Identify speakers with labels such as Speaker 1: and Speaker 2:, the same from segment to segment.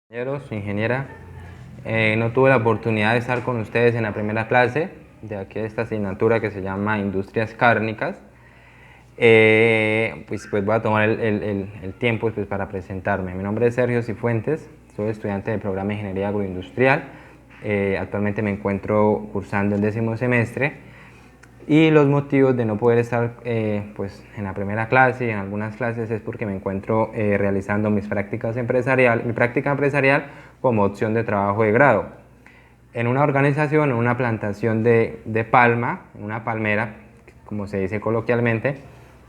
Speaker 1: Compañeros, ingeniera, no tuve la oportunidad de estar con ustedes en la primera clase de aquí de esta asignatura que se llama Industrias Cárnicas. Pues voy a tomar el tiempo pues, para presentarme. Mi nombre es Sergio Cifuentes, soy estudiante del programa de Ingeniería Agroindustrial. Actualmente me encuentro cursando el 10º semestre. Y los motivos de no poder estar pues, en la primera clase y en algunas clases es porque me encuentro realizando mi práctica empresarial como opción de trabajo de grado en una organización, en una plantación de palma, en una palmera, como se dice coloquialmente,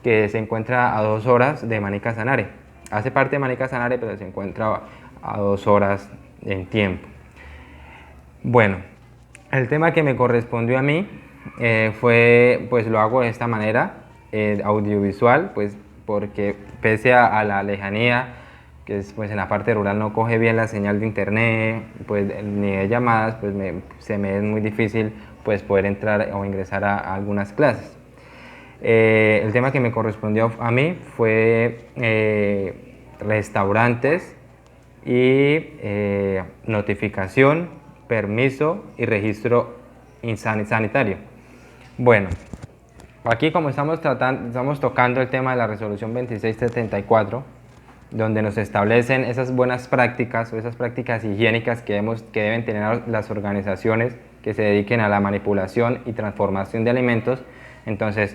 Speaker 1: que se encuentra a 2 horas de Manica Sanare. Hace parte de Manica Sanare, pero se encuentra a 2 horas en tiempo. Bueno, el tema que me correspondió a mí fue, pues lo hago de esta manera, audiovisual, pues porque pese a la lejanía, que es, pues en la parte rural no coge bien la señal de internet, pues ni de llamadas, pues se me es muy difícil pues poder entrar o ingresar a algunas clases. El tema que me correspondió a mí fue restaurantes y notificación, permiso y registro sanitario. Bueno, aquí como estamos tocando el tema de la resolución 2674, donde nos establecen esas buenas prácticas o esas prácticas higiénicas que deben tener las organizaciones que se dediquen a la manipulación y transformación de alimentos. Entonces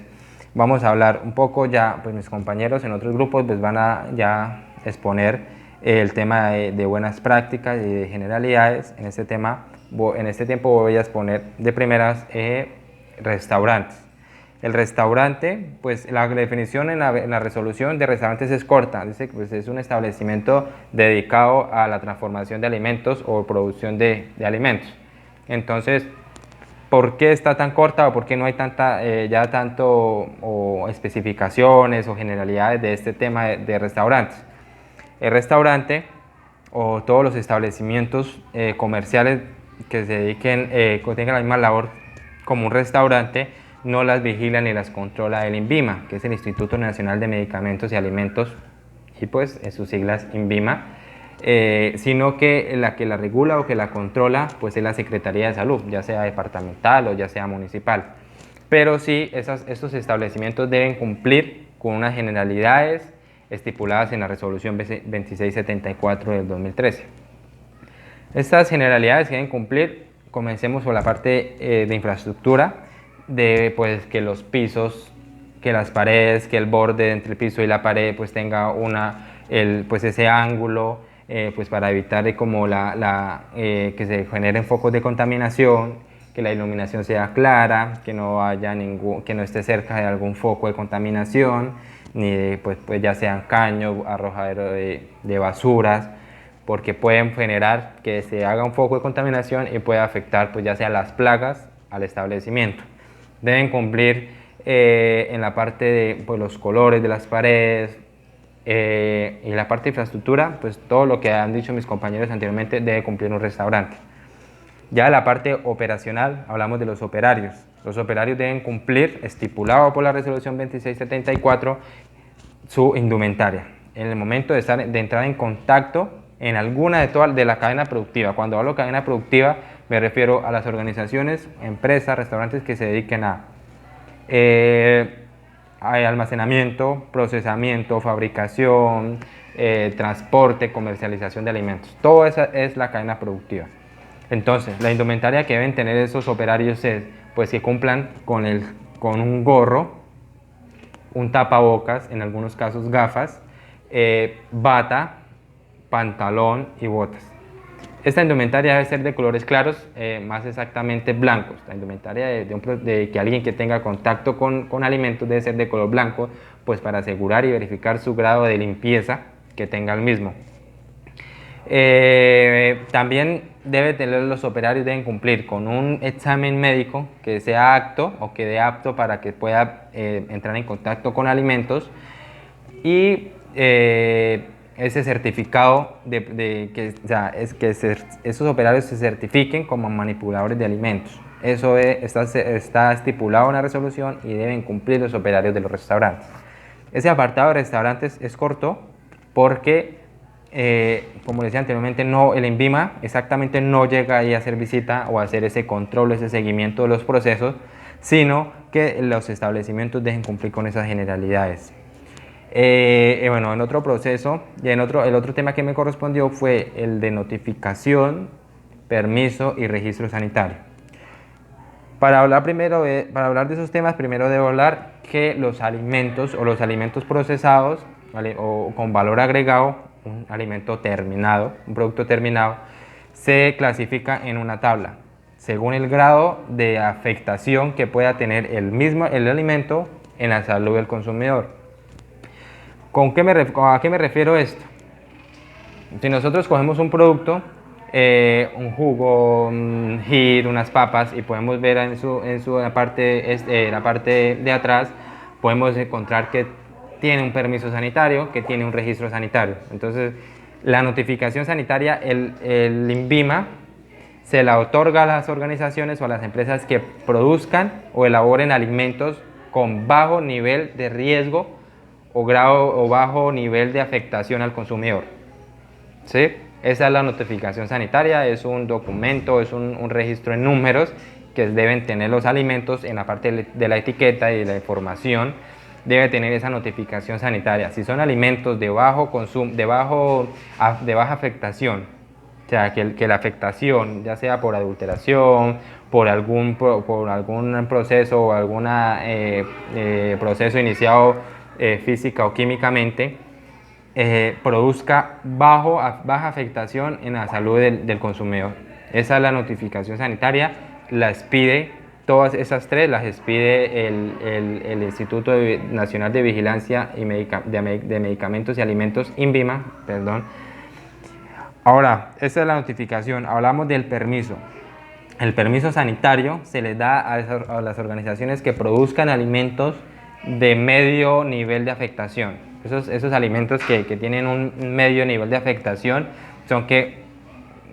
Speaker 1: vamos a hablar un poco ya, pues mis compañeros en otros grupos pues van a ya exponer el tema de buenas prácticas y de generalidades. En este tiempo voy a exponer de primeras restaurantes. El restaurante, pues la definición en la resolución de restaurantes es corta, dice que pues, es un establecimiento dedicado a la transformación de alimentos o producción de alimentos. Entonces, ¿por qué está tan corta o por qué no hay tanto o especificaciones o generalidades de este tema de restaurantes? El restaurante o todos los establecimientos comerciales que se dediquen, que tengan la misma labor como un restaurante, no las vigila ni las controla el INVIMA, que es el Instituto Nacional de Medicamentos y Alimentos, y pues en sus siglas INVIMA, sino que la regula o que la controla pues es la Secretaría de Salud, ya sea departamental o ya sea municipal. Pero sí, estos establecimientos deben cumplir con unas generalidades estipuladas en la resolución 2674 del 2013. Estas generalidades deben cumplir, comencemos por la parte de infraestructura, de pues que los pisos, que las paredes, que el borde entre el piso y la pared pues tenga pues ese ángulo, pues para evitar como que se generen focos de contaminación, que la iluminación sea clara, que no esté cerca de algún foco de contaminación, ni pues ya sean caños, arrojadero de basuras, porque pueden generar que se haga un foco de contaminación y puede afectar pues ya sea las plagas al establecimiento. Deben cumplir en la parte de pues, los colores de las paredes y la parte de infraestructura, pues todo lo que han dicho mis compañeros anteriormente debe cumplir un restaurante. Ya la parte operacional, hablamos de los operarios. Los operarios deben cumplir, estipulado por la resolución 2674, su indumentaria. En el momento de entrar en contacto en alguna de la cadena productiva. Cuando hablo de cadena productiva, me refiero a las organizaciones, empresas, restaurantes que se dediquen a almacenamiento, procesamiento, fabricación, transporte, comercialización de alimentos. Todo esa es la cadena productiva. Entonces, la indumentaria que deben tener esos operarios es pues, que cumplan con un gorro, un tapabocas, en algunos casos gafas, bata, pantalón y botas. Esta indumentaria debe ser de colores claros, más exactamente blancos. La indumentaria de que alguien que tenga contacto con alimentos debe ser de color blanco, pues para asegurar y verificar su grado de limpieza que tenga el mismo. También los operarios deben cumplir con un examen médico que sea apto o que dé apto para que pueda entrar en contacto con alimentos y ese certificado esos operarios se certifiquen como manipuladores de alimentos. Eso está estipulado en la resolución y deben cumplir los operarios de los restaurantes. Ese apartado de restaurantes es corto porque como decía anteriormente, no, el INVIMA exactamente no llega ahí a hacer visita o a hacer ese control, ese seguimiento de los procesos, sino que los establecimientos dejen cumplir con esas generalidades. Bueno, en otro proceso, el otro tema que me correspondió fue el de notificación, permiso y registro sanitario. Para hablar de esos temas, primero debo hablar que los alimentos o los alimentos procesados, ¿vale?, o con valor agregado, un alimento terminado, un producto terminado, se clasifica en una tabla según el grado de afectación que pueda tener el alimento en la salud del consumidor. ¿A qué me refiero esto? Si nosotros cogemos un producto, un jugo, un gir, unas papas, y podemos ver la parte de atrás, podemos encontrar que tiene un permiso sanitario, que tiene un registro sanitario. Entonces, la notificación sanitaria, el INVIMA, se la otorga a las organizaciones o a las empresas que produzcan o elaboren alimentos con bajo nivel de riesgo o bajo nivel de afectación al consumidor. ¿Sí? Esa es la notificación sanitaria, es un documento, es un registro en números que deben tener los alimentos en la parte de la etiqueta y de la información. Debe tener esa notificación sanitaria. Si son alimentos de bajo consumo, de baja afectación, o sea, que la afectación, ya sea por adulteración, por algún proceso o algún proceso iniciado física o químicamente, produzca baja afectación en la salud del consumidor. Esa es la notificación sanitaria, las pide, todas esas tres las expide el Instituto Nacional de Vigilancia de Medicamentos y Alimentos, INVIMA, perdón. Ahora, esa es la notificación. Hablamos del permiso. El permiso sanitario se le da a las organizaciones que produzcan alimentos de medio nivel de afectación. Esos alimentos que tienen un medio nivel de afectación son que,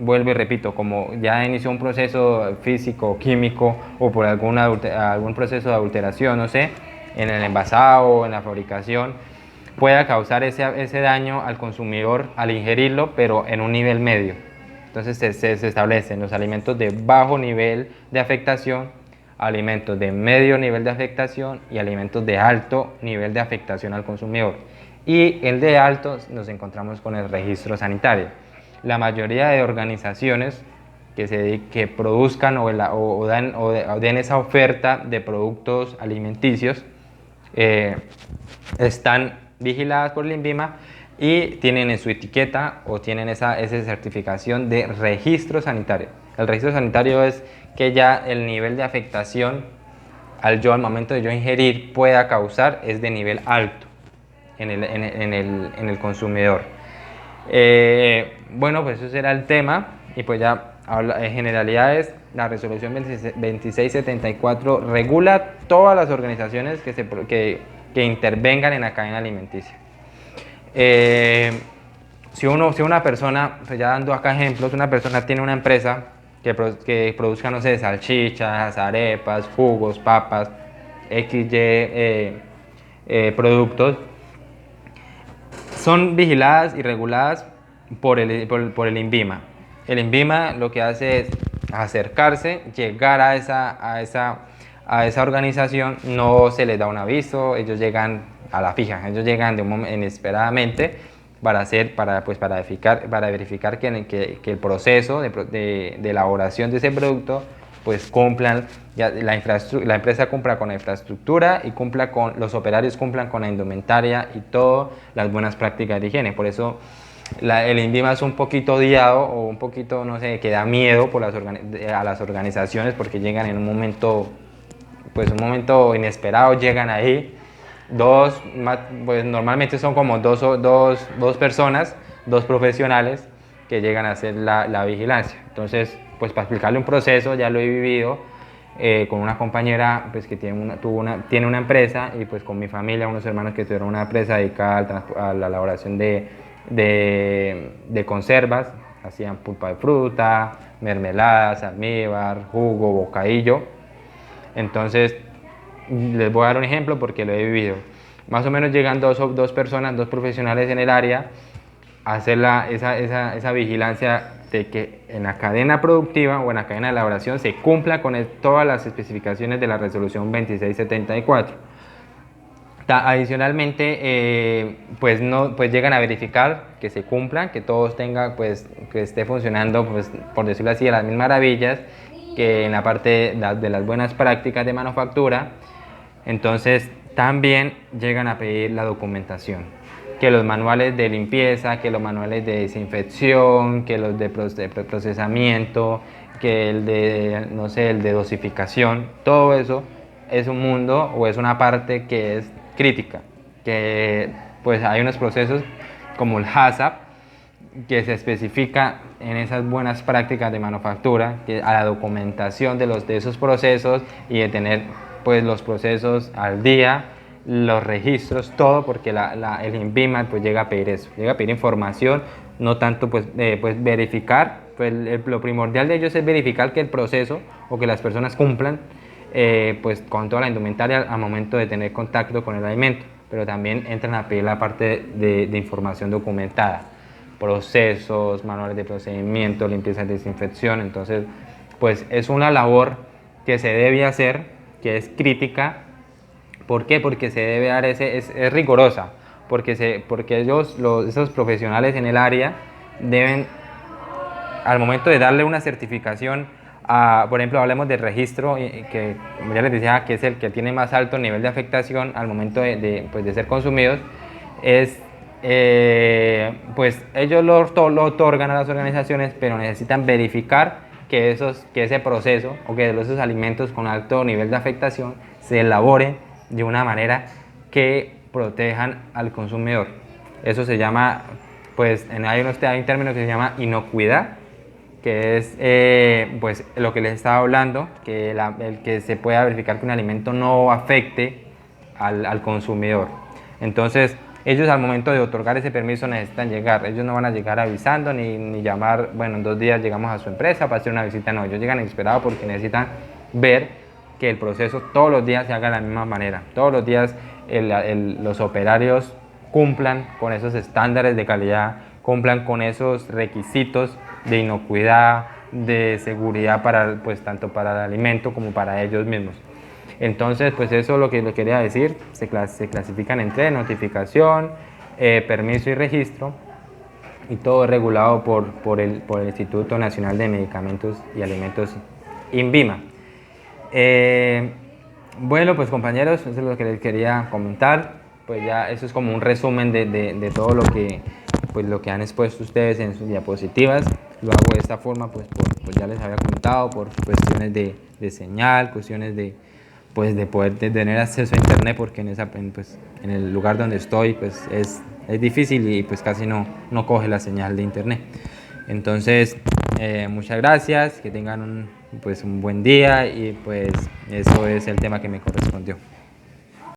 Speaker 1: vuelvo y repito, como ya inició un proceso físico, químico o por algún proceso de adulteración, no sé, en el envasado, en la fabricación, pueda causar ese daño al consumidor al ingerirlo, pero en un nivel medio. Entonces se establecen los alimentos de bajo nivel de afectación, alimentos de medio nivel de afectación y alimentos de alto nivel de afectación al consumidor. Y el de alto nos encontramos con el registro sanitario. La mayoría de organizaciones que produzcan o den esa oferta de productos alimenticios están vigiladas por el INVIMA y tienen en su etiqueta o tienen esa certificación de registro sanitario. El registro sanitario es que ya el nivel de afectación al momento de yo ingerir pueda causar es de nivel alto en el consumidor. Bueno, pues eso será el tema y pues ya en generalidades. La resolución 2674 regula todas las organizaciones que intervengan en la cadena alimenticia. Si una persona, pues ya dando acá ejemplos, una persona tiene una empresa que produzca, no sé, salchichas, arepas, jugos, papas, XY productos, son vigiladas y reguladas por el INVIMA. El INVIMA lo que hace es acercarse, llegar a esa organización, no se les da un aviso, ellos llegan a la fija, ellos llegan inesperadamente para verificar que el proceso de elaboración de ese producto pues cumplan, la empresa cumpla con la infraestructura y los operarios cumplan con la indumentaria y todas las buenas prácticas de higiene. Por eso el INVIMA es un poquito odiado o un poquito, no sé, que da miedo a las organizaciones porque llegan en un momento inesperado, llegan ahí. Pues normalmente son como dos personas, dos profesionales que llegan a hacer la vigilancia. Entonces, pues para explicarle un proceso, ya lo he vivido con una compañera pues, que tiene una empresa y pues con mi familia, unos hermanos que tuvieron una empresa dedicada a la elaboración de conservas, hacían pulpa de fruta, mermeladas, almíbar, jugo, bocadillo. Entonces, les voy a dar un ejemplo porque lo he vivido. Más o menos llegan dos personas, dos profesionales en el área hacer esa vigilancia de que en la cadena productiva o en la cadena de elaboración se cumpla con todas las especificaciones de la resolución 2674. Adicionalmente, pues llegan a verificar que se cumplan, que todos tengan, pues, que esté funcionando, pues, por decirlo así, a las mil maravillas, que en la parte de las buenas prácticas de manufactura. Entonces, también llegan a pedir la documentación, que los manuales de limpieza, que los manuales de desinfección, que los de procesamiento, que el de, no sé, el de dosificación, todo eso es un mundo o es una parte que es crítica, que pues hay unos procesos como el HACCP que se especifica en esas buenas prácticas de manufactura, que a la documentación de esos procesos y de tener pues los procesos al día, los registros, todo, porque el INVIMA pues llega a pedir eso, llega a pedir información, no tanto pues verificar, pues lo primordial de ellos es verificar que el proceso o que las personas cumplan pues con toda la indumentaria al momento de tener contacto con el alimento, pero también entran a pedir la parte de información documentada, procesos, manuales de procedimiento, limpieza y desinfección. Entonces pues es una labor que se debe hacer, que es crítica. ¿Por qué? Porque se debe dar es rigurosa, porque esos profesionales en el área deben, al momento de darle una certificación, por ejemplo, hablemos del registro, que como ya les decía, que es el que tiene más alto nivel de afectación al momento de ser consumidos, pues ellos lo otorgan a las organizaciones, pero necesitan verificar que ese proceso o que esos alimentos con alto nivel de afectación se elaboren de una manera que protejan al consumidor. Eso se llama, pues hay un término que se llama inocuidad, que es pues lo que les estaba hablando, que el que se pueda verificar que un alimento no afecte al consumidor. Entonces, ellos al momento de otorgar ese permiso necesitan llegar, ellos no van a llegar avisando ni llamar, bueno, en 2 días llegamos a su empresa para hacer una visita, no, ellos llegan esperados porque necesitan ver que el proceso todos los días se haga de la misma manera, todos los días los operarios cumplan con esos estándares de calidad, cumplan con esos requisitos de inocuidad, de seguridad pues tanto para el alimento como para ellos mismos. Entonces, pues eso es lo que les quería decir. Se clasifican en 3: notificación, permiso y registro, y todo regulado por el Instituto Nacional de Medicamentos y Alimentos, INVIMA. Bueno, pues compañeros, eso es lo que les quería comentar. Pues ya eso es como un resumen de todo lo que han expuesto ustedes en sus diapositivas. Lo hago de esta forma, pues ya les había comentado, por cuestiones de señal, cuestiones de poder tener acceso a internet, porque en el lugar donde estoy pues es difícil y pues casi no coge la señal de internet. Entonces, muchas gracias, que tengan un buen día, y pues eso es el tema que me correspondió.